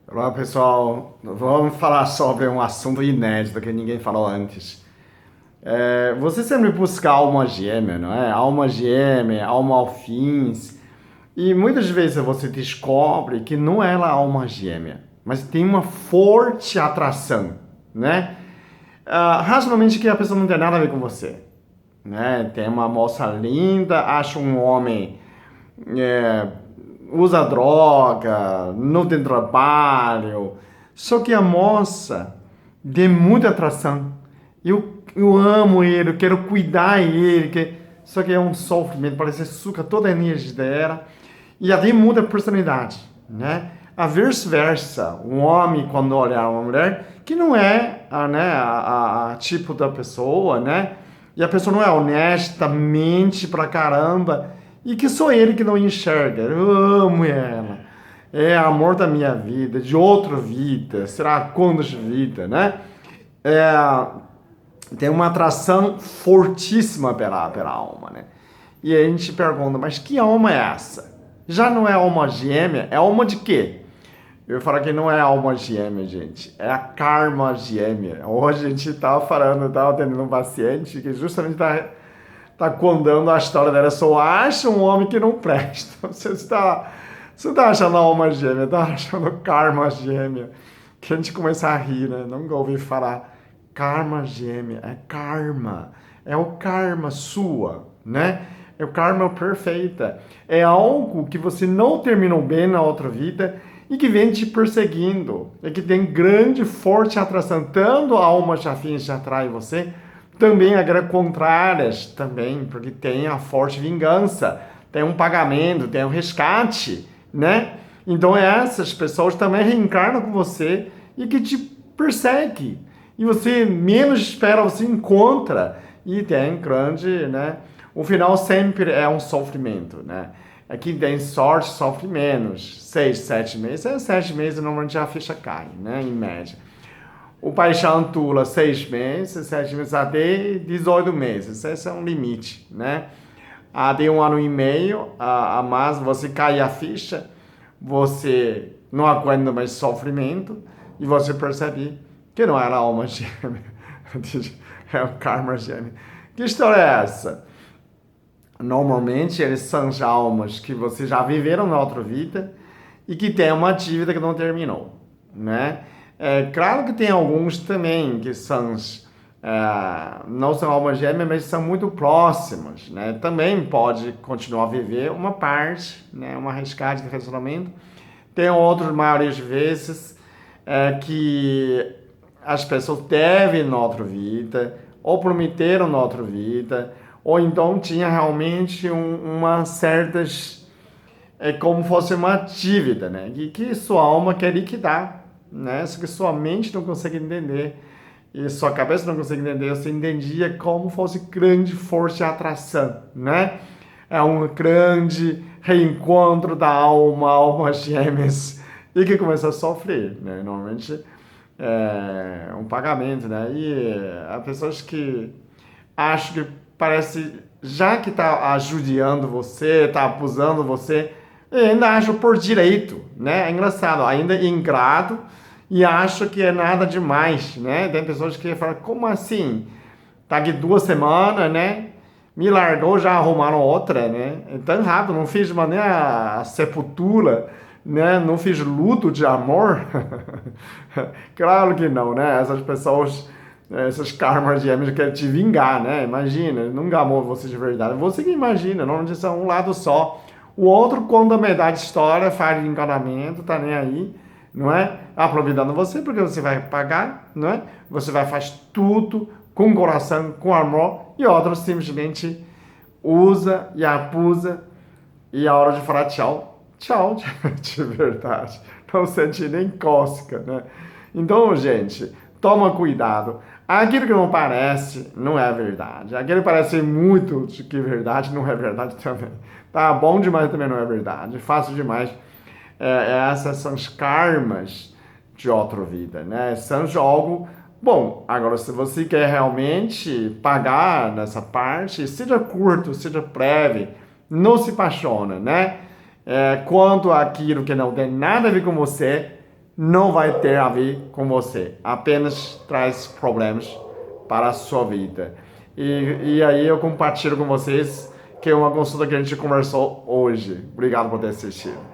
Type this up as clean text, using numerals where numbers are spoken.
Olá, pessoal. Vamos falar sobre um assunto inédito que ninguém falou antes. Você sempre busca alma gêmea, não é? Alma gêmea, alma afins. E muitas vezes você descobre que não é a alma gêmea, mas tem uma forte atração, né? Racionalmente que a pessoa não tem nada a ver com você, né? Tem uma moça linda, acha um homem é, usa droga, não tem trabalho. Só que a moça tem muita atração. Eu amo ele, eu quero cuidar dele. Só que é um sofrimento, parece que suga toda a energia dela. E ali muda a personalidade, né? A vice-versa, um homem quando olhar uma mulher que não é a tipo da pessoa, né? E a pessoa não é honesta, mente pra caramba. E que sou ele que não enxerga. Eu amo ela. É amor da minha vida, de outra vida, será quantas vida, né? É, tem uma atração fortíssima pela alma, né? E aí a gente pergunta, mas que alma é essa? Já não é alma gêmea, é alma de quê? Eu falo que não é alma gêmea, gente. É a karma gêmea. Hoje a gente estava falando, estava tendo um paciente que justamente está contando a história dela. Só acha um homem que não presta. Você está achando a alma gêmea, está achando karma gêmea. Que a gente começa a rir, né? Nunca ouvi falar karma gêmea. É karma. É o karma sua, né? É o karma perfeita. É algo que você não terminou bem na outra vida e que vem te perseguindo. É que tem grande, forte atração. Tanto a alma afins atrai você, também a contrárias também, porque tem a forte vingança, tem um pagamento, tem um resgate, né? Então essas pessoas também reencarnam com você e que te persegue. E você menos espera, você encontra. E tem grande, né? O final sempre é um sofrimento, né? Aqui tem sorte, sofre menos. 6, 7 meses. 7 meses normalmente a ficha cai, né? Em média. O paixão dura 6 meses, 7 meses até 18 meses. Esse é um limite, né? Até um ano e meio a mais você cai a ficha, você não aguenta mais sofrimento e você percebe que não era a alma gêmea, é o karma gêmeo. Que história é essa? Normalmente eles são almas que você já viveram na outra vida e que tem uma dívida que não terminou, né? É claro que tem alguns também que são não são almas gêmeas, mas são muito próximas, né? Também pode continuar a viver uma parte, né? Uma resgate de relacionamento. Tem outros, maioria das vezes, que as pessoas devem na outra vida, ou prometeram na outra vida, ou então tinha realmente uma certas como fosse uma dívida, né? Que sua alma quer liquidar, né? Só que sua mente não consegue entender e sua cabeça não consegue entender. Você entendia como fosse grande força de atração, né? É um grande reencontro da alma, almas gêmeas, e que começa a sofrer, né? Normalmente é um pagamento, né? E há pessoas que acham que parece, já que está ajudando você, está abusando você, ainda acho por direito, né? É engraçado, ainda é ingrato e acho que é nada demais, né? Tem pessoas que falam, como assim? Tá aqui 2 semanas, né? Me largou, já arrumaram outra, né? É tão rápido, não fiz nem a sepultura, né? Não fiz luto de amor. Claro que não, né? Essas pessoas, essas karmas gêmeas querem te vingar, né? Imagina, nunca amou você de verdade. Você que imagina, normalmente são um lado só. O outro conta metade de história, faz de encanamento, tá nem aí, não é? Aproveitando você, porque você vai pagar, não é? Você vai fazer tudo com coração, com amor, e outros simplesmente usa e abusa, e a hora de falar tchau, tchau, de verdade. Não sente nem cócega, né? Então, gente, toma cuidado. Aquilo que não parece, não é verdade. Aquilo que parece muito que é verdade, não é verdade também. Tá bom demais também não é verdade. Fácil demais. Essas são os karmas de outra vida, né? São algo bom. Agora, se você quer realmente pagar nessa parte, seja curto, seja breve, não se apaixona, né? Quanto àquilo que não tem nada a ver com você, não vai ter a ver com você, apenas traz problemas para a sua vida. E aí eu compartilho com vocês que é uma consulta que a gente conversou hoje. Obrigado por ter assistido.